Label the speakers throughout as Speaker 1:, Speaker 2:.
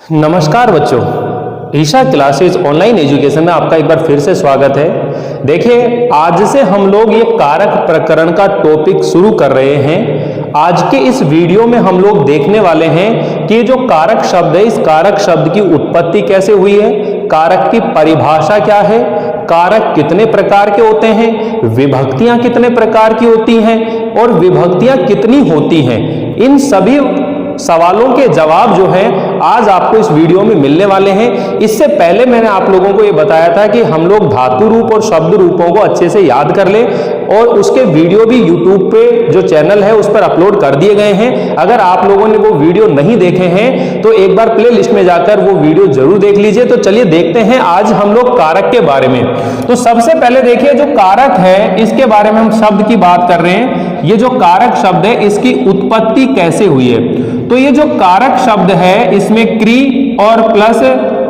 Speaker 1: नमस्कार बच्चों, Isha classes online education में आपका एक बार फिर से स्वागत है। देखिए, आज से हम लोग ये कारक प्रकरण का टॉपिक शुरू कर रहे हैं। आज के इस वीडियो में हम लोग देखने वाले हैं कि जो कारक शब्द है, इस कारक शब्द की उत्पत्ति कैसे हुई है, कारक की परिभाषा क्या है, कारक कितने प्रकार के होते हैं, विभक्तियां कितने प्रकार की होती हैं और विभक्तियां कितनी होती हैं। इन सभी सवालों के जवाब जो है आज आपको इस वीडियो में मिलने वाले हैं। इससे पहले मैंने आप लोगों को ये बताया था कि हम लोग धातु रूप और शब्द रूपों को अच्छे से याद कर लें और उसके वीडियो भी YouTube पे जो चैनल है उस पर अपलोड कर दिए गए हैं। अगर आप लोगों ने वो वीडियो नहीं देखे हैं तो एक बार प्ले लिस्ट में जाकर वो वीडियो जरूर देख लीजिए। तो चलिए देखते हैं आज हम लोग कारक के बारे में। तो सबसे पहले देखिए, जो कारक है इसके बारे में हम शब्द की बात कर रहे हैं। ये जो कारक शब्द है इसकी उत्पत्ति कैसे हुई है। तो ये जो कारक शब्द है इसमें क्री और प्लस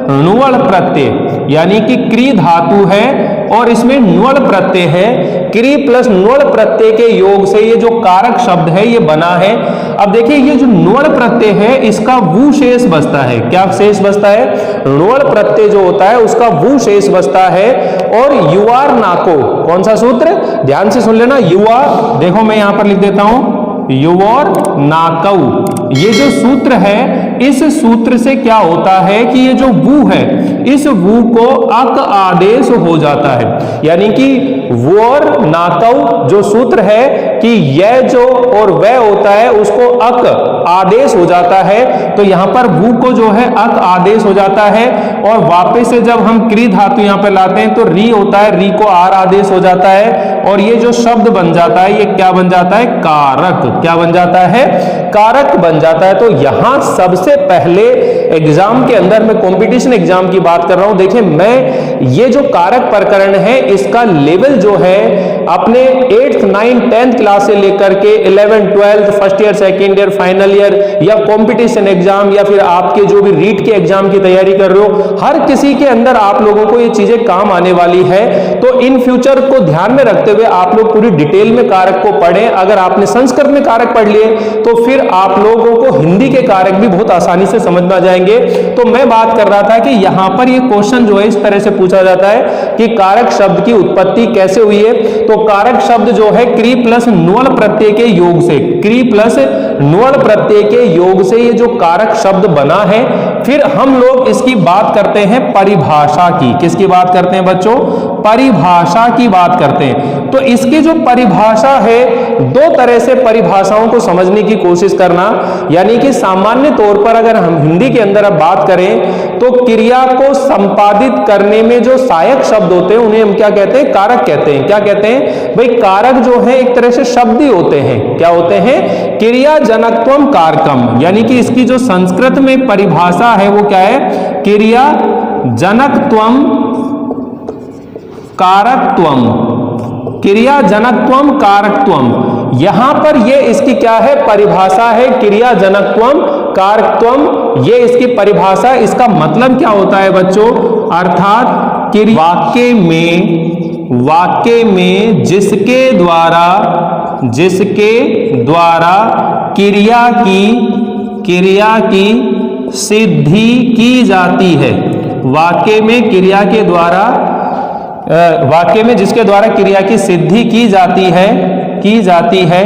Speaker 1: नुवल प्रत्यय यानी कि क्री धातु है और इसमें नुवल प्रत्यय है। क्री प्लस नुवल प्रत्यय के योग से ये जो कारक शब्द है ये बना है। अब देखिए, ये जो नुवल प्रत्यय है इसका वु शेष बचता है। क्या शेष बचता है? नुवल प्रत्यय जो होता है उसका वु शेष बचता है। और युआर नाको, कौन सा सूत्र? ध्यान से सुन लेना। युवा, देखो मैं यहां पर लिख देता हूं, युवर नाकऊ। ये जो सूत्र है इस सूत्र से क्या होता है कि ये जो वु है इस वु को अक आदेश हो जाता है। यानी कि वोर नाकऊ जो सूत्र है कि यह जो और वह होता है उसको अक आदेश हो जाता है। तो यहां पर वु को जो है अक आदेश हो जाता है और वापस से जब हम क्री धातु यहां पर लाते हैं तो री होता है, री को आर आदेश हो जाता है और ये जो शब्द बन जाता है ये क्या बन जाता है? कारक। क्या बन जाता है? कारक बन जाता है। तो यहां सबसे पहले एग्जाम के अंदर, मैं कंपटीशन एग्जाम की बात कर रहा हूं, देखिए मैं ये जो कारक प्रकरण है इसका लेवल जो है अपने 8th 9th 10th क्लास से लेकर के 11th 12th first year second year final year या कंपटीशन एग्जाम या फिर आपके जो भी रीट के एग्जाम की तैयारी कर रहे हो, हर किसी के अंदर आप लोगों को ये चीजें काम आने वाली है। तो इन फ्यूचर को ध्यान में रखते हुए आप लोग पूरी डिटेल में कारक को पढ़ें। अगर आपने संस्कृत में कारक पढ़ लिए तो फिर आप लोगों को हिंदी के कारक भी बहुत आसानी से समझ में आ जाएंगे। तो मैं बात कर रहा था कि यहां पर ये क्वेश्चन जो है इस तरह से पूछा जाता है कि कारक शब्द की उत्पत्ति कैसे हुई है। तो कारक शब्द जो है क्री प्लस नुवल प्रत्यय के योग से, क्री प्लस नुवल प्रत्यय के योग से ये जो कारक शब्द बना है। फिर हम लोग इसकी बात करते हैं परिभाषा की। किसकी बात करते हैं बच्चों? परिभाषा की बात करते हैं। तो इसकी जो परिभाषा है, दो तरह से परिभाषाओं को समझने की कोशिश करना। यानी कि सामान्य तौर पर अगर हम हिंदी के अंदर अब बात करें तो क्रिया को संपादित करने में जो सहायक शब्द होते हैं उन्हें हम क्या कहते हैं? कारक कहते हैं। क्या कहते हैं भाई? कारक जो है एक तरह से शब्द ही होते हैं। क्या होते हैं? क्रिया जनकत्वम कारकम। यानी कि इसकी जो संस्कृत में परिभाषा है वो क्या है? क्रिया जनकत्वम कारकत्वम, क्रिया जनकत्वम कारकत्वम। यहां पर ये इसकी क्या है? परिभाषा है, क्रिया जनकत्वम कारकत्वम। ये इसकी परिभाषा। इसका मतलब क्या होता है बच्चों? अर्थात वाक्य में जिसके द्वारा क्रिया की सिद्धि की जाती है। वाक्य में जिसके द्वारा क्रिया की सिद्धि की जाती है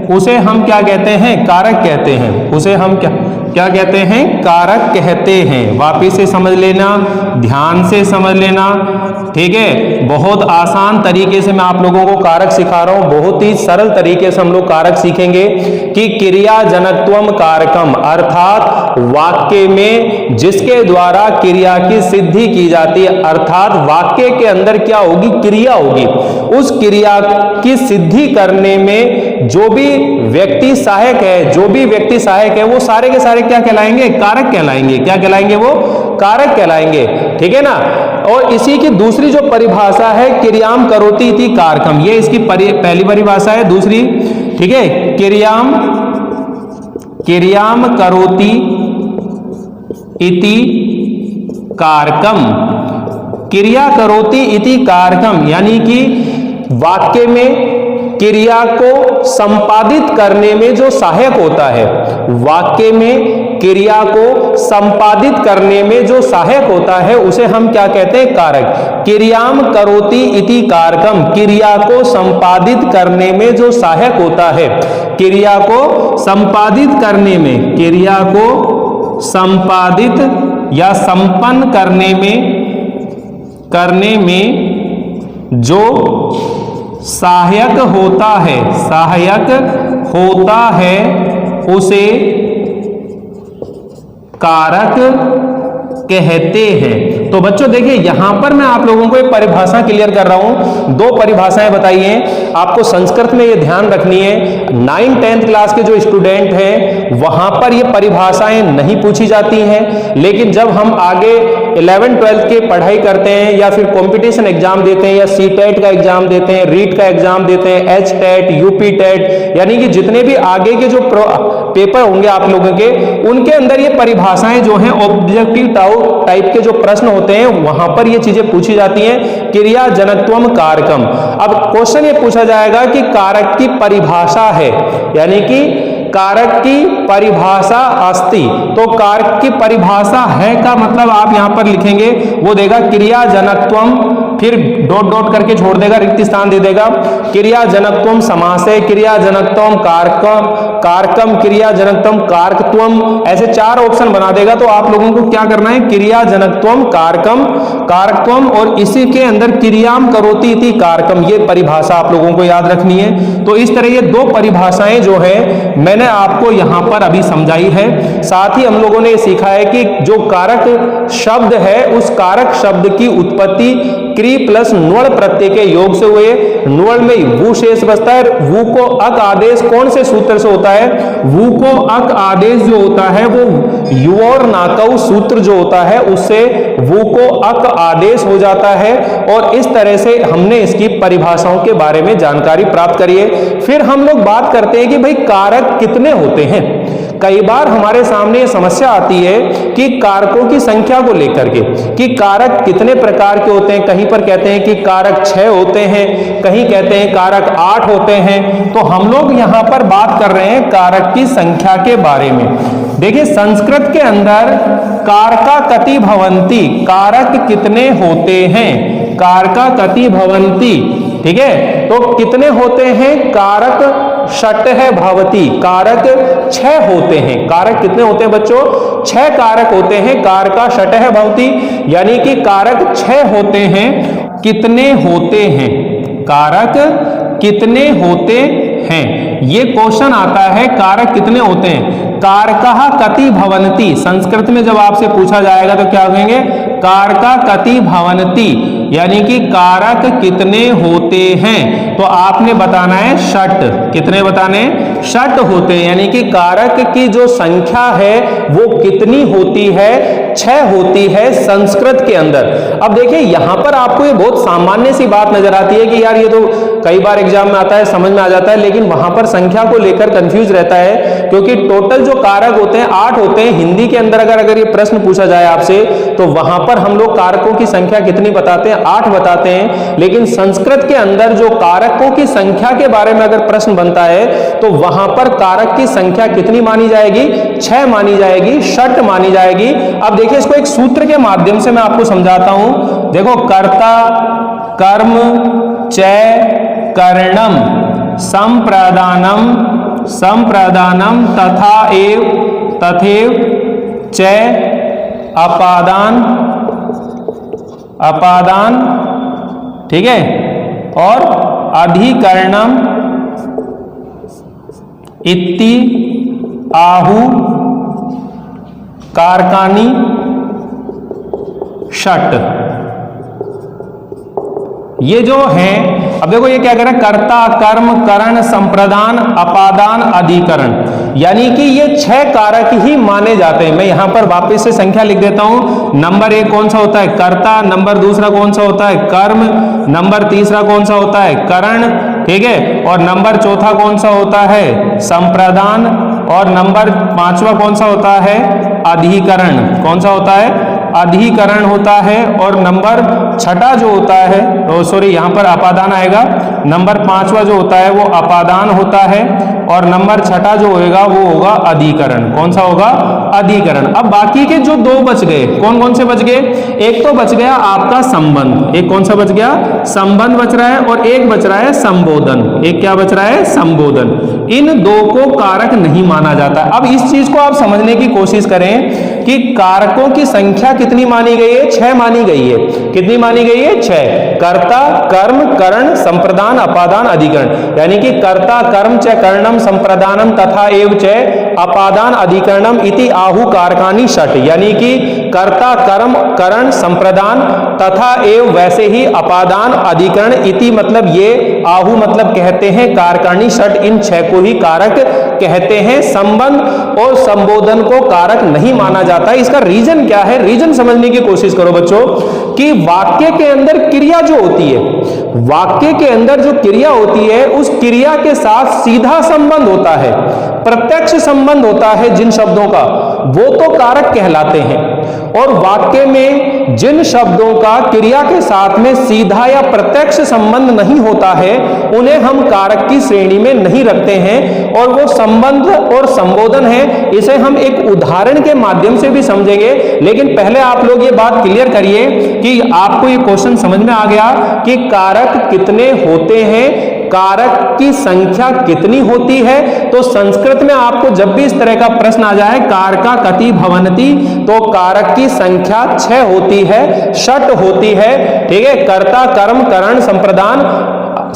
Speaker 1: उसे हम क्या कहते हैं? कारक कहते हैं। उसे हम क्या कहते हैं? कारक कहते हैं। वापिस से समझ लेना, ध्यान से समझ लेना, ठीक है। बहुत आसान तरीके से मैं आप लोगों को कारक सिखा रहा हूं। बहुत ही सरल तरीके से हम लोग कारक सीखेंगे कि क्रिया जनकत्वम कारकम, अर्थात वाक्य में जिसके द्वारा क्रिया की सिद्धि की जाती है, अर्थात वाक्य के अंदर क्या होगी? क्रिया होगी। उस क्रिया की सिद्धि करने में जो भी व्यक्ति सहायक है वो सारे के सारे क्या कहलाएंगे? कारक कहलाएंगे। क्या कहलाएंगे? वो कारक कहलाएंगे। ठीक है ना। और इसी की दूसरी जो परिभाषा है क्रियाम करोति इति कारकम, ये इसकी पहली परिभाषा है। दूसरी, ठीक है, क्रियाम करोति इति कारकम। क्रिया करोति इति कारकम यानी कि वाक्य में क्रिया को संपादित करने में जो सहायक होता है, वाक्य में क्रिया को संपादित करने में जो सहायक होता है उसे हम क्या कहते हैं? कारक। क्रियाम करोति इति कारकम, क्रिया को संपादित करने में जो सहायक होता है, क्रिया को संपादित करने में, क्रिया को संपादित या संपन्न करने में जो सहायक होता है उसे कारक कहते हैं। तो बच्चों देखिए यहां पर मैं आप लोगों को एक परिभाषा क्लियर कर रहा हूं, दो परिभाषाएं बताई हैं, आपको संस्कृत में ये ध्यान रखनी है। 9th 10th क्लास के जो स्टूडेंट हैं वहां पर ये परिभाषाएं नहीं पूछी जाती हैं, लेकिन जब हम आगे 11th 12th की पढ़ाई करते हैं या फिर कंपटीशन एग्जाम देते हैं या सीटेट का एग्जाम देते हैं, रीट का एग्जाम देते हैं, एचटेट, यूपी टेट, यानी कि जितने भी आगे के जो पेपर होंगे आप लोगों के, उनके अंदर ये परिभाषाएं जो हैं ऑब्जेक्टिव टाइप के जो प्रश्न होते हैं वहां पर ये चीजें पूछी जाती हैं। क्रिया जनकत्वम कारकम। अब क्वेश्चन ये पूछा जाएगा कि कारक की परिभाषा है, यानी कि कारक की परिभाषा अस्ति, तो कारक की परिभाषा है का मतलब आप यहां पर लिखेंगे, वो देगा क्रिया जनकत्वम, फिर डॉट डॉट करके छोड़ देगा, रिक्त स्थान दे देगा, क्रिया जनकत्वम समासे, क्रिया जनकत्वम कारकम, क्रिया जनकत्वम कारकत्वम, ऐसे 4 ऑप्शन बना देगा। तो आप लोगों को क्या करना है? क्रिया जनकत्वम कारकत्वम और इसी के अंदर क्रियाम करोति इति कारकम, ये परिभाषा आप लोगों को याद रखनी है। तो इस तरह ये 2 परिभाषाएं जो है मैंने आपको यहां पर अभी समझाई है। साथ ही हम लोगों ने सीखा है कि जो कारक शब्द है उस कारक शब्द की उत्पत्ति क्री प्लस ण्वल प्रत्यय के योग से हुए, ण्वल में वु शेष बचता है, वु को अक आदेश कौन से सूत्र से होता है? वु को अक आदेश जो होता है वो यु और नाकऊ सूत्र जो होता है उससे वु को अक आदेश हो जाता है। और इस तरह से हमने इसकी परिभाषाओं के बारे में जानकारी प्राप्त करी है। फिर हम लोग बात करते हैं कि भाई कारक कितने होते हैं। कई बार हमारे सामने ये समस्या आती है कि कारकों की संख्या को लेकर के कि कारक कितने प्रकार के होते हैं। कहीं पर कहते हैं कि कारक 6 होते हैं, कहीं कहते हैं कारक 8 होते हैं। तो हम लोग यहां पर बात कर रहे हैं कारक की संख्या के बारे में। देखिए संस्कृत के अंदर कारका कति भवंती, कारक कितने होते हैं? कारका कति भवंती, ठीक है, तो कितने होते हैं? कारक षट है भवती, कारक 6 होते हैं। कारक कितने होते हैं बच्चों? 6 कारक होते हैं। कारका षट है भवती, यानी कि कारक 6 होते हैं। कितने होते हैं? कारक कितने होते हैं, ये क्वेश्चन आता है। कारक कितने होते हैं? कारकः कति भवन्ति, संस्कृत में जब आपसे पूछा जाएगा तो क्या कहेंगे? कारका कति भवन्ति, यानी कि कारक कितने होते हैं। तो आपने बताना है षट। कितने बताने? षट होते हैं, यानी कि कारक की जो संख्या है वो कितनी होती है? 6 होती है संस्कृत के अंदर। अब देखिए यहां पर आपको ये बहुत सामान्य सी बात नजर आती है कि यार ये तो कई बार एग्जाम में आता है, समझ में आ जाता है, लेकिन वहां पर संख्या को लेकर कंफ्यूज रहता है, क्योंकि टोटल जो कारक होते हैं 8 होते हैं। हिंदी के अंदर अगर ये प्रश्न पूछा जाए आपसे तो वहां पर हम लोग कारकों की संख्या कितनी बताते हैं? 8 बताते हैं। लेकिन संस्कृत के अंदर जो कारकों की संख्या के बारे में अगर प्रश्न बनता है तो वहां पर कारक की संख्या कितनी मानी जाएगी? 6 मानी जाएगी, षट मानी जाएगी। अब देखिए इसको एक सूत्र के माध्यम से मैं आपको समझाता हूं। देखो कर्ता कर्म चय करणम संप्रदानम तथैव चय अपादान, ठीक है, और अधिकरणम इति आहु कारकानी षट। ये जो है, अब देखो ये क्या कह रहा है? कर्ता कर्म करण संप्रदान अपादान अधिकरण, यानी कि ये 6 कारक ही माने जाते हैं। मैं यहां पर वापस से संख्या लिख देता हूं। नंबर 1 कौन सा होता है? कर्ता। नंबर 2 कौन सा होता है? कर्म। नंबर 3 कौन सा होता है? करण, ठीक है, और नंबर 4 कौन सा होता है? संप्रदान, और नंबर 5वां कौन सा होता है? अधिकरण। कौन सा होता है? अधिकरण होता है। और नंबर 6 जो होता है, यहां पर अपादान आएगा। नंबर 5वां जो होता है वो अपादान होता है, और नंबर 6 जो होगा वो होगा अधिकरण। कौन सा होगा? अधिकरण। अब बाकी के जो 2 बच गए, कौन कौन से बच गए? एक तो बच गया आपका संबंध, एक कौन सा बच गया? संबंध बच रहा है, और एक बच रहा है संबोधन। एक क्या बच रहा है? संबोधन। इन 2 को कारक नहीं माना जाता। अब इस चीज को आप समझने की कोशिश करें कि कारकों की संख्या कितनी मानी गई है? 6 मानी गई है। कितनी मानी गई है? 6। कर्ता, कर्म, करण, संप्रदान, अपादान, अधिकरण। यानी कि कर्ता, कर्म च करणम संप्रदानम तथा एव च अपादान अधिकरणम इति आहु कारकानि षट। यानी कि कर्ता, कर्म, करण, संप्रदान तथा एव वैसे ही अपादान अधिकरण इति मतलब ये आहु मतलब कहते हैं कारकानि षट। इन 6 को ही कारक कहते हैं। संबंध और संबोधन को कारक नहीं माना जाता है। इसका रीजन क्या है? रीजन समझने की कोशिश करो बच्चों कि वाक्य के अंदर क्रिया जो होती है, वाक्य के अंदर जो क्रिया होती है उस क्रिया के साथ सीधा संबंध होता है, प्रत्यक्ष संबंध होता है जिन शब्दों का, वो तो कारक कहलाते हैं। और वाक्य में जिन शब्दों का क्रिया के साथ में सीधा या प्रत्यक्ष संबंध नहीं होता है उन्हें हम कारक की श्रेणी में नहीं रखते हैं। और वो संबंध और संबोधन है, इसे हम एक उदाहरण के माध्यम से भी समझेंगे। लेकिन पहले आप लोग ये बात क्लियर करिए कि आपको ये क्वेश्चन समझ में आ गया कि कारक कितने होते हैं, कारक की संख्या कितनी होती है। तो संस्कृत में आपको जब भी इस तरह का प्रश्न आ जाए कारका कति भवन्ति, तो कारक की संख्या 6 होती है, षट होती है। ठीक है, कर्ता, कर्म, करण, संप्रदान,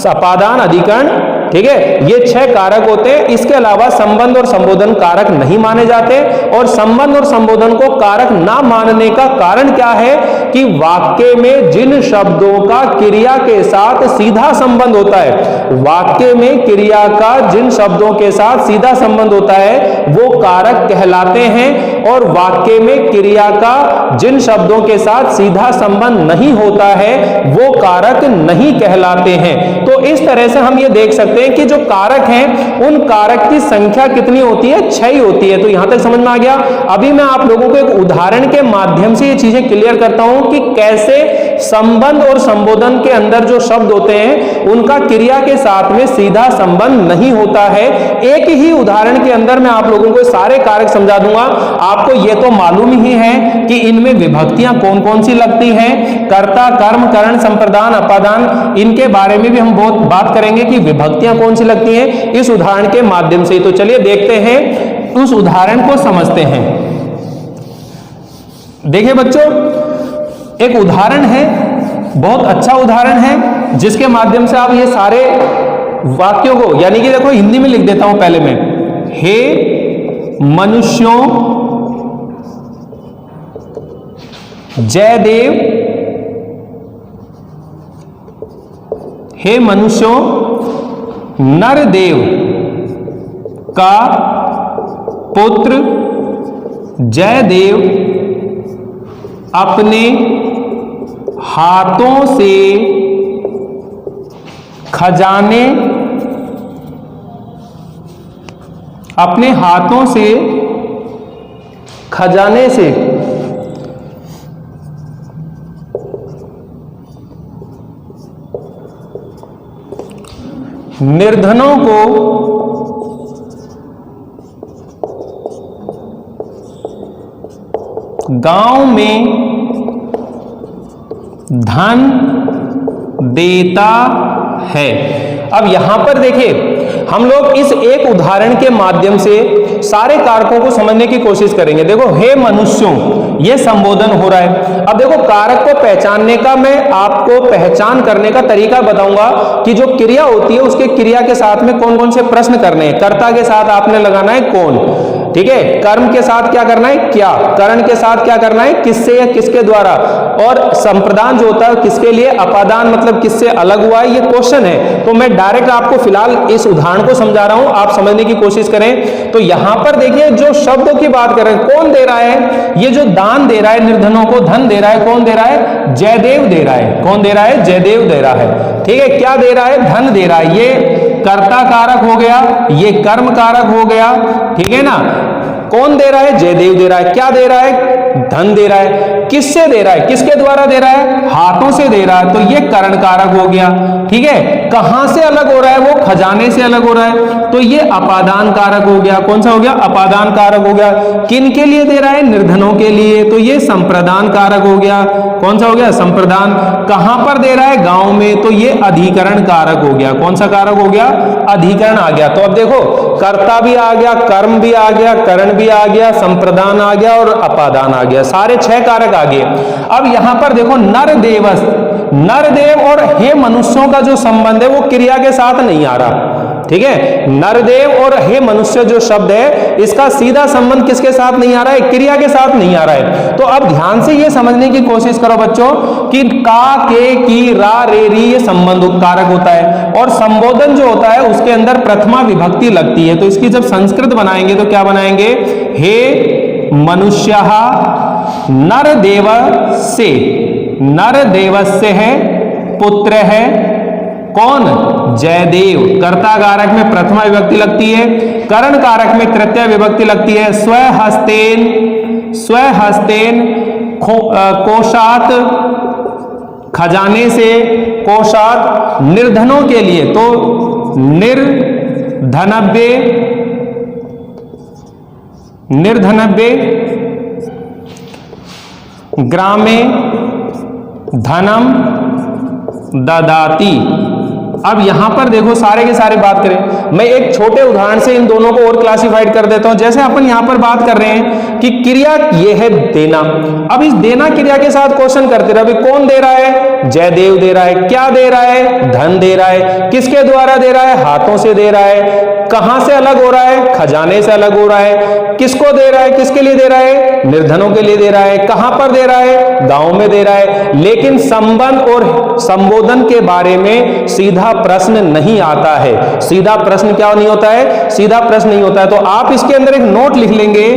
Speaker 1: अपादान, अधिकरण। ठीक है, ये 6 कारक होते हैं। इसके अलावा संबंध और संबोधन कारक नहीं माने जाते। और संबंध और संबोधन को कारक ना मानने का कारण क्या है कि वाक्य में जिन शब्दों का क्रिया के साथ सीधा संबंध होता है, वाक्य में क्रिया का जिन शब्दों के साथ सीधा संबंध होता है वो कारक कहलाते हैं। और वाक्य में क्रिया का जिन शब्दों के साथ सीधा संबंध नहीं होता है वो कारक नहीं कहलाते हैं। तो इस तरह से हम ये देख सकते हैं कि जो कारक हैं उन कारक की संख्या कितनी होती है? 6 ही होती है। तो यहां तक समझ में आ गया। अभी मैं आप लोगों को एक उदाहरण के माध्यम से ये चीजें क्लियर करता हूं कि कैसे संबंध और संबोधन के अंदर जो शब्द होते हैं उनका क्रिया के साथ में सीधा संबंध नहीं होता है। एक ही उदाहरण के अंदर मैं आप लोगों को सारे कारक समझा दूंगा। आपको ये तो मालूम ही है कि इनमें विभक्तियां कौन कौन सी लगती हैं, कर्ता, कर्म, करण, संप्रदान, अपादान, इनके बारे में भी हम बहुत बात करेंगे कि विभक्तियां कौन सी लगती हैं इस उदाहरण के माध्यम से। तो चलिए देखते हैं, उस उदाहरण को समझते हैं। देखिए बच्चों, एक उदाहरण है, बहुत अच्छा उदाहरण है, जिसके माध्यम से आप ये सारे वाक्यों को, यानी कि देखो हिंदी में लिख देता हूं पहले मैं, हे मनुष्यों जयदेव, हे मनुष्यों नरदेव का पुत्र जयदेव अपने हाथों से खजाने, अपने हाथों से खजाने से निर्धनों को गांव में धन देता है। अब यहां पर देखिए, हम लोग इस एक उदाहरण के माध्यम से सारे कारकों को समझने की कोशिश करेंगे। देखो, हे मनुष्यों, यह संबोधन हो रहा है। अब देखो, कारक को पहचानने का मैं आपको पहचान करने का तरीका बताऊंगा कि जो क्रिया होती है उसके क्रिया के साथ में कौन कौन से प्रश्न करने हैं। कर्ता के साथ आपने लगाना है कौन, ठीक है। कर्म के साथ क्या करना है, क्या। करण के साथ क्या करना है, किससे या किसके द्वारा। और संप्रदान जो होता है किसके लिए, अपादान मतलब किससे अलग हुआ है, ये क्वेश्चन है। तो मैं डायरेक्ट आपको फिलहाल इस उदाहरण को समझा रहा हूं, आप समझने की कोशिश करें। तो यहां पर देखिए, जो शब्दों की बात कर रहे हैं, कौन दे रहा है, ये जो दान दे रहा है, निर्धनों को धन दे रहा है, कौन दे रहा है, जयदेव दे रहा है। कौन दे रहा है, जयदेव दे रहा है। ठीक है, क्या दे रहा है, धन दे रहा है। ये कर्ता कारक हो गया, ये कर्म कारक हो गया, ठीक है ना। कौन दे रहा है, जयदेव दे रहा है। क्या दे रहा है, धन दे रहा है। किससे दे रहा है, किसके द्वारा दे रहा है, हाथों से दे रहा है, तो ये करण कारक हो गया। ठीक है, कहां से अलग हो रहा है, वो खजाने से अलग हो रहा है, तो ये अपादान कारक हो गया। कौन सा हो गया, अपादान कारक हो गया। किन के लिए दे रहा है, निर्धनों के लिए, तो ये संप्रदान कारक हो गया। कौन सा हो गया, संप्रदान। कहां पर दे रहा है, गांव में, तो ये अधिकरण कारक हो गया। कौन सा कारक हो गया, अधिकरण आ गया। तो अब देखो, कर्ता भी आ गया, कर्म भी आ गया, करण भी आ गया, संप्रदान आ गया और अपादान आ गया, सारे 6 कारक आ गए। अब यहां पर देखो, नर देवस, नरदेव और हे मनुष्यों का जो संबंध है वो क्रिया के साथ नहीं आ रहा। ठीक है, नरदेव और हे मनुष्य जो शब्द है, इसका सीधा संबंध किसके साथ नहीं आ रहा है, क्रिया के साथ नहीं आ रहा है। तो अब ध्यान से ये समझने की कोशिश करो बच्चों कि का, के, की, रा, रे, री ये संबंध कारक होता है, और संबोधन जो होता है उसके अंदर प्रथमा विभक्ति लगती है। तो इसकी जब संस्कृत बनाएंगे तो क्या बनाएंगे, हे मनुष्यः नर देवस्य, नर देवस्य है, पुत्र है कौन, जयदेव। कर्ता कारक में प्रथमा विभक्ति लगती है, करण कारक में तृतीय विभक्ति लगती है। स्वहस्तेन, स्वहस्तेन कोशात, खजाने से, कोशात निर्धनों के लिए, तो निर्धनव्ये, निर्धनव्ये ग्रामे धनम ददाति। अब यहां पर देखो, सारे के सारे बात करें, मैं एक छोटे उदाहरण से इन दोनों को और क्लासिफाइड कर देता हूं। जैसे अपन यहां पर बात कर रहे हैं कि क्रिया ये है देना। अब इस देना क्रिया के साथ क्वेश्चन करते रहे, अभी कौन दे रहा है, जयदेव दे रहा है। क्या दे रहा है, धन दे रहा है। किसके द्वारा दे रहा है, हाथों से दे रहा है। कहां से अलग हो रहा है, खजाने से अलग हो रहा है। किसको दे रहा है, किसके लिए दे रहा है, निर्धनों के लिए दे रहा है। कहां पर दे रहा है, गांव में दे रहा है। लेकिन संबंध और संबोधन के बारे में सीधा प्रश्न नहीं आता है। सीधा प्रश्न क्या नहीं होता है, सीधा प्रश्न नहीं होता है। तो आप इसके अंदर एक नोट लिख लेंगे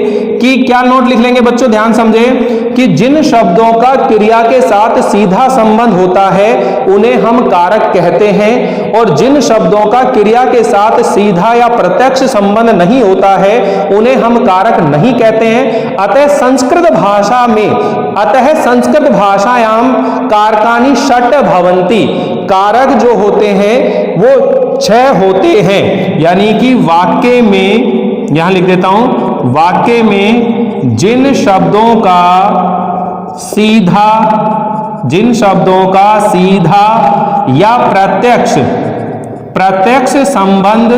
Speaker 1: कि क्या नोट लिख लेंगे बच्चों, ध्यान समझे, कि जिन शब्दों का क्रिया के साथ सीधा संबंध होता है उन्हें हम कारक कहते हैं, और जिन शब्दों का क्रिया के साथ सीधा या प्रत्यक्ष संबंध नहीं होता है उन्हें हम कारक नहीं कहते हैं। अतः संस्कृत भाषा में, अतः संस्कृत भाषायाम कारकानि षट् भवन्ति। कारक जो होते हैं वो 6 होते हैं, यानी कि वाक्य में, यहां लिख देता हूं, वाक्य में जिन शब्दों का सीधा, जिन शब्दों का सीधा या प्रत्यक्ष, प्रत्यक्ष संबंध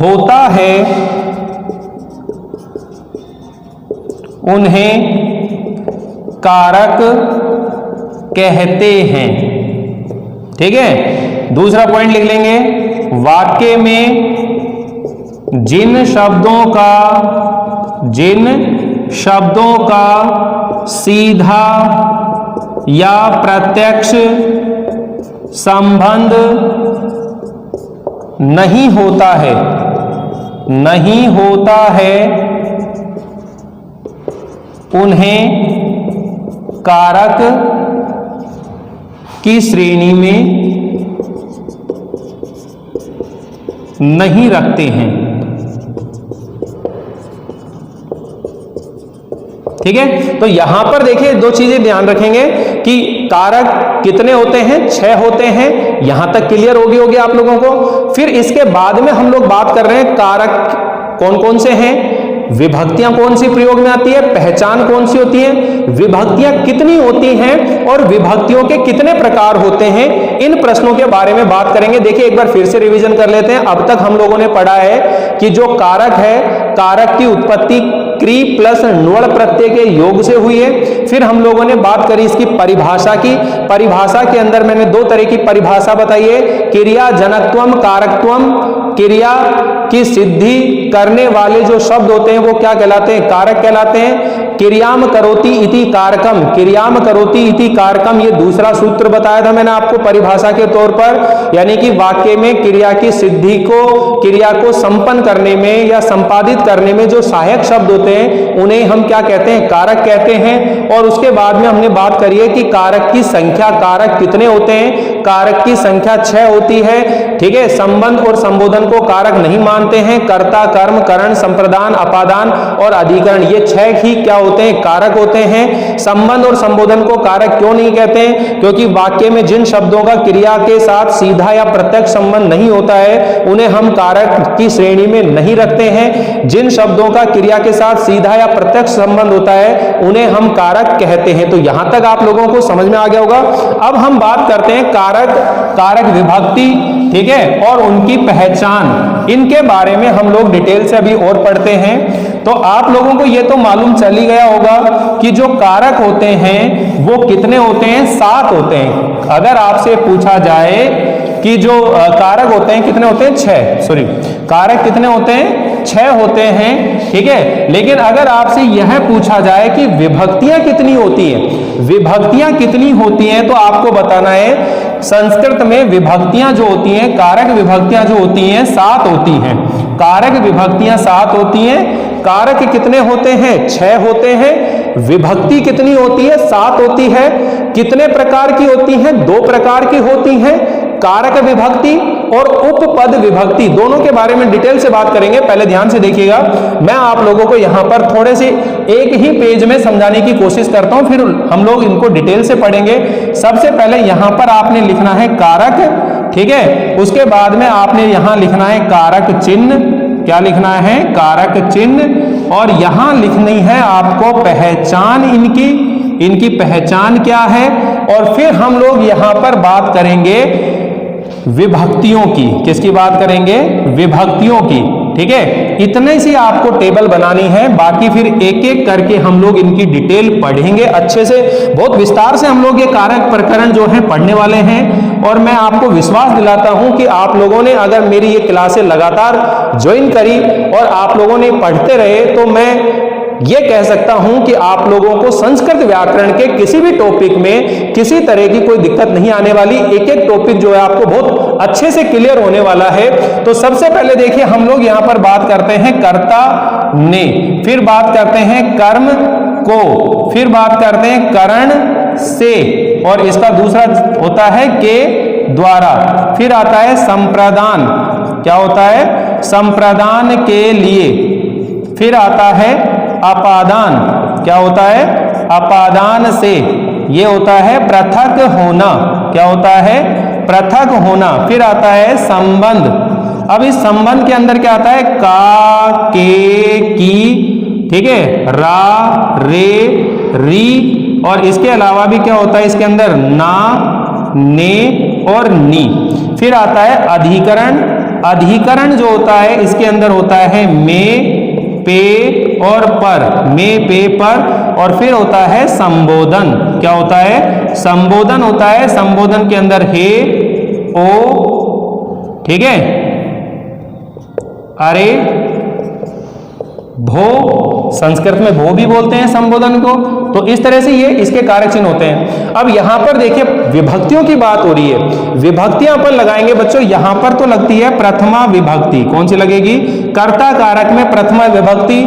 Speaker 1: होता है उन्हें कारक कहते हैं। ठीक है, दूसरा पॉइंट लिख लेंगे, वाक्य में जिन शब्दों का, जिन शब्दों का सीधा या प्रत्यक्ष संबंध नहीं होता है, नहीं होता है, उन्हें कारक की श्रेणी में नहीं रखते हैं। ठीक है, तो यहां पर देखिए 2 चीजें ध्यान रखेंगे कि कारक कितने होते हैं, 6 होते हैं। यहां तक क्लियर होगी आप लोगों को। फिर इसके बाद में हम लोग बात कर रहे हैं कारक कौन कौन से हैं, विभक्तियां कौन सी प्रयोग में आती है, पहचान कौन सी होती है, विभक्तियां कितनी होती हैं और विभक्तियों के कितने प्रकार होते हैं, इन प्रश्नों के बारे में बात करेंगे। देखिए एक बार फिर से रिवीजन कर लेते हैं। अब तक हम लोगों ने पढ़ा है कि जो कारक है, कारक की उत्पत्ति क्री प्लस ण्वल प्रत्यय के योग से हुई है। फिर हम लोगों ने बात करी इसकी परिभाषा की। परिभाषा के अंदर मैंने 2 तरह की परिभाषा बताई है, क्रिया जनकत्वम कारकत्वम। क्रिया की सिद्धि करने वाले जो शब्द होते हैं वो क्या कहलाते हैं, कारक कहलाते हैं। क्रियाम करोति इति कारकम, क्रियाम करोति इति कारकम, ये दूसरा सूत्र बताया था मैंने आपको परिभाषा के तौर पर, यानी कि वाक्य में क्रिया की सिद्धि को, क्रिया को संपन्न करने में या संपादित करने में जो सहायक शब्द होते हैं उन्हें हम क्या कहते हैं, कारक कहते हैं। और उसके बाद में हमने बात करी है कि कारक की संख्या, कारक कितने होते हैं, कारक की संख्या 6 होती है। ठीक है, संबंध और संबोधन को कारक नहीं मानते हैं। कर्ता, कर्म, करण, संप्रदान, अपादान और अधिकरण, ये 6 ही क्या होते हैं? कारक होते हैं। संबंध और संबोधन को कारक क्यों नहीं कहते हैं? क्योंकि वाक्य में जिन शब्दों का क्रिया के साथ सीधा या प्रत्यक्ष संबंध नहीं होता है उन्हें हम कारक की श्रेणी में नहीं रखते हैं। जिन शब्दों का क्रिया के साथ सीधा या प्रत्यक्ष संबंध होता है उन्हें हम कारक कहते हैं। तो यहां तक आप लोगों को समझ में आ गया होगा। अब हम बात करते हैं कारक, कारक विभक्ति, ठीक है, और उनकी पहचान। इनके बारे में हम लोग डिटेल से अभी और पढ़ते हैं। तो आप लोगों को यह तो मालूम चल ही गया होगा कि जो कारक होते हैं वो कितने होते हैं? 7 होते हैं। अगर आपसे पूछा जाए कि जो कारक होते हैं कितने होते हैं? 6, सॉरी, कारक कितने होते हैं? 6 होते हैं। ठीक है, लेकिन अगर आपसे यह पूछा जाए कि विभक्तियां कितनी होती हैं, विभक्तियां कितनी होती हैं, तो आपको बताना है संस्कृत में विभक्तियां जो होती हैं, कारक विभक्तियां जो होती हैं 7 होती हैं। कारक विभक्तियां 7 होती हैं। कारक कितने होते हैं? 6 होते हैं। विभक्ति कितनी होती है? 7 होती है। कितने प्रकार की होती हैं? 2 प्रकार की होती हैं, कारक विभक्ति और उपपद विभक्ति। दोनों के बारे में डिटेल से बात करेंगे। पहले ध्यान से देखिएगा, मैं आप लोगों को यहां पर थोड़े से एक ही पेज में समझाने की कोशिश करता हूं, फिर हम लोग इनको डिटेल से पढ़ेंगे। सबसे पहले यहां पर आपने लिखना है कारक, ठीक है, उसके बाद में आपने यहां लिखना है कारक चिन्ह। क्या लिखना है? कारक चिन्ह। और यहां लिखनी है आपको पहचान इनकी पहचान क्या है। और फिर हम लोग यहां पर बात करेंगे विभक्तियों की। किसकी बात करेंगे? विभक्तियों की। ठीक है, इतने सी आपको टेबल बनानी है, बाकी फिर एक एक करके हम लोग इनकी डिटेल पढ़ेंगे अच्छे से, बहुत विस्तार से हम लोग ये कारक प्रकरण जो है पढ़ने वाले हैं। और मैं आपको विश्वास दिलाता हूं कि आप लोगों ने अगर मेरी ये क्लासें लगातार ज्वाइन करी और आप लोगों ने पढ़ते रहे तो मैं ये कह सकता हूं कि आप लोगों को संस्कृत व्याकरण के किसी भी टॉपिक में किसी तरह की कोई दिक्कत नहीं आने वाली। एक एक टॉपिक जो है आपको बहुत अच्छे से क्लियर होने वाला है। तो सबसे पहले देखिए, हम लोग यहां पर बात करते हैं कर्ता ने, फिर बात करते हैं कर्म को, फिर बात करते हैं करण से, और इसका दूसरा होता है के द्वारा। फिर आता है संप्रदान। क्या होता है? संप्रदान के लिए। फिर आता है अपादान। क्या होता है? अपादान से। ये होता है पृथक होना। क्या होता है? पृथक होना। फिर आता है संबंध। अब इस संबंध के अंदर क्या आता है? का, के, की, ठीक है, रा, रे, री, और इसके अलावा भी क्या होता है इसके अंदर? ना, ने और नी। फिर आता है अधिकरण। अधिकरण जो होता है इसके अंदर होता है में, पे और पर, में, पे, पर। और फिर होता है संबोधन। क्या होता है? संबोधन होता है। संबोधन के अंदर हे, ओ, ठीक है, अरे, भो, संस्कृत में भो भी बोलते हैं संबोधन को। तो इस तरह से ये इसके कारक चिन्ह होते हैं। अब यहां पर देखिए विभक्तियों की बात हो रही है। विभक्तियां अपन लगाएंगे बच्चों, यहां पर तो लगती है प्रथमा विभक्ति। कौन सी लगेगी? कर्ता कारक में प्रथमा विभक्ति।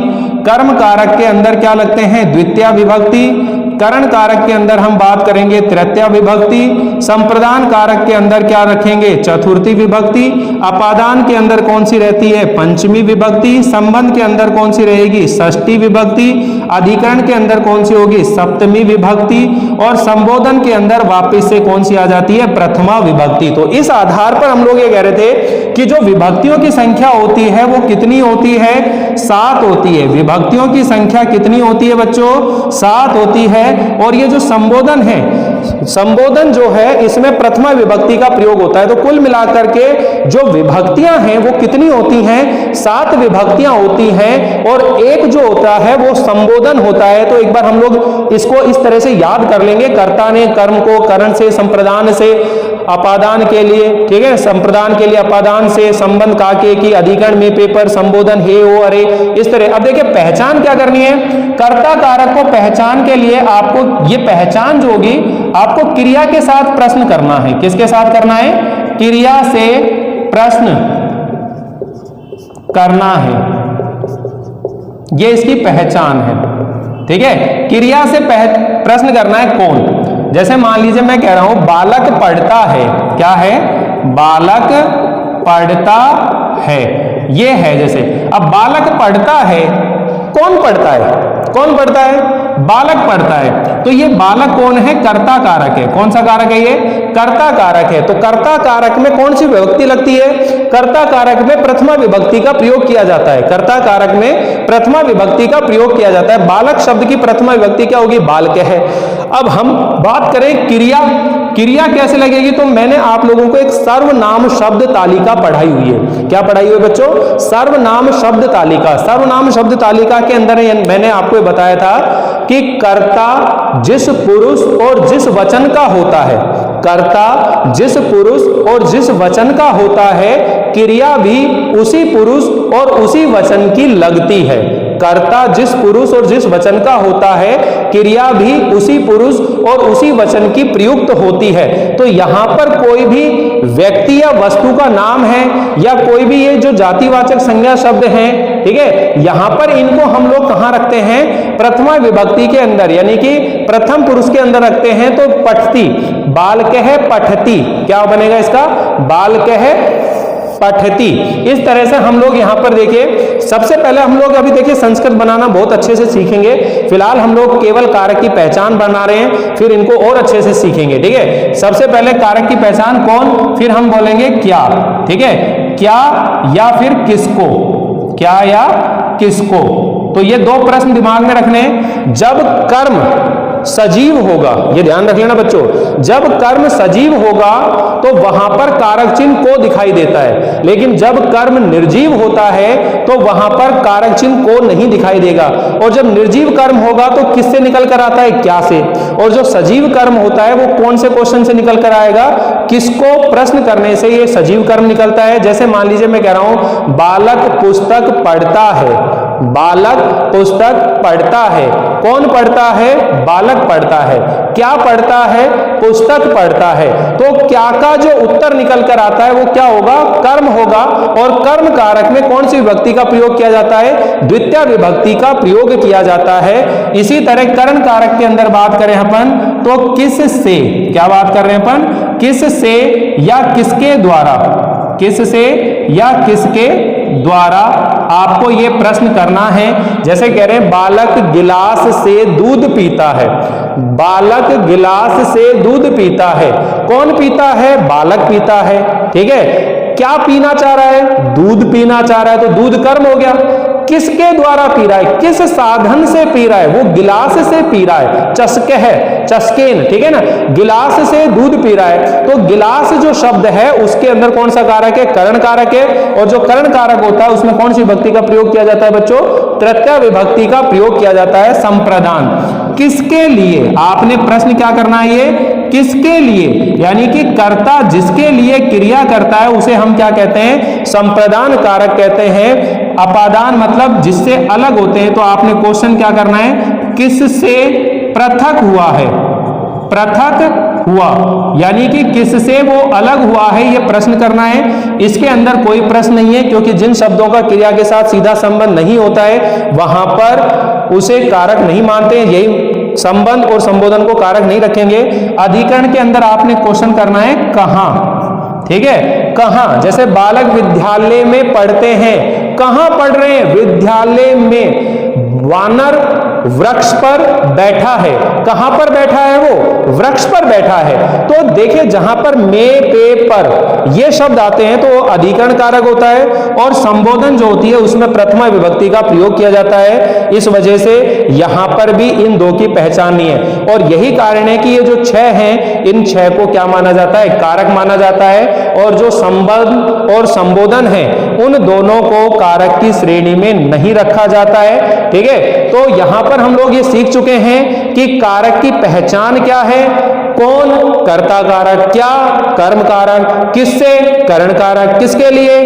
Speaker 1: कर्म कारक के अंदर क्या लगते हैं? द्वितीया विभक्ति। करण कारक के अंदर हम बात करेंगे तृतीया विभक्ति। संप्रदान कारक के अंदर क्या रखेंगे? चतुर्थी विभक्ति। अपादान के अंदर कौन सी रहती है? पंचमी विभक्ति। संबंध के अंदर कौन सी रहेगी? षष्ठी विभक्ति। अधिकरण के अंदर कौन सी होगी? सप्तमी विभक्ति। और संबोधन के अंदर वापस से कौन सी आ जाती है? प्रथमा विभक्ति। तो इस आधार पर हम लोग ये कह रहे थे कि जो विभक्तियों की संख्या होती है वो कितनी होती है? 7 होती है। विभक्तियों की संख्या कितनी होती है बच्चों? 7 होती है। और ये जो संबोधन है, संबोधन जो है इसमें प्रथमा विभक्ति का प्रयोग होता है। तो कुल मिलाकर के जो विभक्तियां हैं वो कितनी होती हैं? 7 विभक्तियां होती हैं। और एक जो होता है वो संबोधन होता है। तो एक बार हम लोग इसको इस तरह से याद कर लेंगे। कर्ता ने कर्म को करण से, संप्रदान से, अपादान के लिए, ठीक है, संप्रदान के लिए अपादान से, संबंध काके की, अधिकरण में, पेपर, संबोधन हे, ओ, अरे, इस तरह। अब देखिए पहचान क्या करनी है? कर्ता कारक को पहचान के लिए आपको ये पहचान जो होगी आपको क्रिया के साथ प्रश्न करना है। किसके साथ करना है? क्रिया से प्रश्न करना है। ये इसकी पहचान है। ठीक है, क्रिया से प्रश्न करना है। कौन? जैसे मान लीजिए मैं कह रहा हूं बालक पढ़ता है, क्या है, बालक पढ़ता है, ये है। जैसे अब बालक पढ़ता है, कौन पढ़ता है, कौन पढ़ता है, बालक पढ़ता है। तो ये बालक कौन है, कर्ता कारक है। कौन सा कारक है ये, कर्ता कारक है। तो कर्ता कारक में कौन सी विभक्ति लगती है, कर्ता कारक में प्रथमा विभक्ति का प्रयोग किया जाता है। कर्ता कारक में प्रथमा विभक्ति का प्रयोग किया जाता है। बालक शब्द की प्रथमा विभक्ति क्या होगी, बालक है। अब हम बात करें क्रिया, क्रिया कैसे लगेगी, तो मैंने आप लोगों को एक सर्वनाम शब्द तालिका पढ़ाई हुई है। क्या पढ़ाई हुई है बच्चों, सर्वनाम शब्द तालिका। सर्वनाम शब्द तालिका के अंदर मैंने आपको बताया था कि कर्ता जिस पुरुष और जिस वचन का होता है, कर्ता जिस पुरुष और जिस वचन का होता है, क्रिया भी उसी पुरुष और उसी वचन की लगती है। कर्ता जिस पुरुष और जिस वचन का होता है, क्रिया भी उसी पुरुष और उसी वचन की प्रयुक्त होती है। तो यहां पर कोई भी व्यक्ति या वस्तु का नाम है या कोई भी ये जो जातिवाचक संज्ञा शब्द हैं, ठीक है, यहां पर इनको हम लोग कहां रखते हैं, प्रथमा विभक्ति के अंदर, यानी कि प्रथम पुरुष के अंदर रखते हैं। तो पठती, बालकः पठती, क्या बनेगा इसका, बालकः पठती। इस तरह से हम लोग यहां पर देखिए, सबसे पहले हम लोग अभी देखिए संस्कृत बनाना बहुत अच्छे से सीखेंगे। फिलहाल हम लोग केवल कारक की पहचान बना रहे हैं, फिर इनको और अच्छे से सीखेंगे, ठीक है। सबसे पहले कारक की पहचान कौन, फिर हम बोलेंगे क्या, ठीक है, क्या या फिर किसको, क्या या किसको। तो ये दो प्रश्न दिमाग में रखने हैं। जब कर्म सजीव होगा, ये ध्यान रख लेना बच्चों, जब कर्म सजीव होगा तो वहां पर कारक चिन्ह को दिखाई देता है, लेकिन जब कर्म निर्जीव होता है तो वहां पर कारक चिन्ह को नहीं दिखाई देगा। और जब निर्जीव कर्म होगा तो किससे निकल कर आता है, क्या से। और जो सजीव कर्म होता है वो कौन से क्वेश्चन से निकल कर आएगा, किसको प्रश्न करने से ये सजीव कर्म निकलता है। जैसे मान लीजिए मैं कह रहा हूं बालक पुस्तक पढ़ता है, बालक पुस्तक पढ़ता है, कौन पढ़ता है, बालक पढ़ता है। क्या पढ़ता है, पुस्तक पढ़ता है। तो क्या का जो उत्तर निकल कर आता है वो क्या होगा, कर्म होगा। और कर्म कारक में कौन सी विभक्ति का प्रयोग किया जाता है, द्वितीय विभक्ति का प्रयोग किया जाता है। इसी तरह करण कारक के अंदर बात करें अपन तो किस से, क्या बात कर रहे हैं अपन, किस से या किसके द्वारा, किस से या किसके द्वारा आपको ये प्रश्न करना है। जैसे कह रहे हैं बालक गिलास से दूध पीता है, बालक गिलास से दूध पीता है, कौन पीता है, बालक पीता है, ठीक है। क्या पीना चाह रहा है, दूध पीना चाह रहा है, तो दूध कर्म हो गया। किसके द्वारा पी रहा है, किस साधन से पी रहा है, वो गिलास से पी रहा है, चस्के है, चस्केन, ठीक है ना, गिलास से दूध पी रहा है। तो गिलास जो शब्द है उसके अंदर कौन सा कारक है, करण कारक है। और जो करण कारक होता है उसमें कौन सी विभक्ति का प्रयोग किया जाता है बच्चों, तृतीय विभक्ति का प्रयोग किया जाता है, संप्रदान। किसके लिए, आपने प्रश्न क्या करना है, ये किसके लिए, यानी कि कर्ता जिसके लिए क्रिया करता है उसे हम क्या कहते हैं, संप्रदान कारक कहते हैं। अपादान मतलब जिससे अलग होते हैं। तो आपने क्वेश्चन क्या करना है, किससे पृथक हुआ है, पृथक हुआ, यानी कि किससे वो अलग हुआ है, ये प्रश्न करना है। इसके अंदर कोई प्रश्न नहीं है, क्योंकि जिन शब्दों का क्रिया के साथ सीधा संबंध नहीं होता है वहां पर उसे कारक नहीं मानते हैं। यही संबंध और संबोधन को कारक नहीं रखेंगे। अधिकरण के अंदर आपने क्वेश्चन करना है कहां, ठीक है, कहां। जैसे बालक विद्यालय में पढ़ते हैं, कहां पढ़ रहे हैं, विद्यालय में। वानर वृक्ष पर बैठा है, कहां पर बैठा है, वो वृक्ष पर बैठा है। तो देखिए जहां पर में, पे, पर ये शब्द आते हैं तो अधिकरण कारक होता है, और संबोधन जो होती है उसमें प्रथमा विभक्ति का प्रयोग किया जाता है। इस वजह से यहां पर भी इन दो की पहचान नहीं है। और यही कारण है कि ये जो छह हैं, इन छह को क्या माना जाता है, कारक माना जाता है। और जो संबंध और संबोधन है उन दोनों को कारक की श्रेणी में नहीं रखा जाता है, ठीक है। तो यहां पर हम लोग ये सीख चुके हैं कि कारक की पहचान क्या है, कौन, कर्ता कारक, क्या, कर्म कारक, किससे, करण कारक, किसके लिए,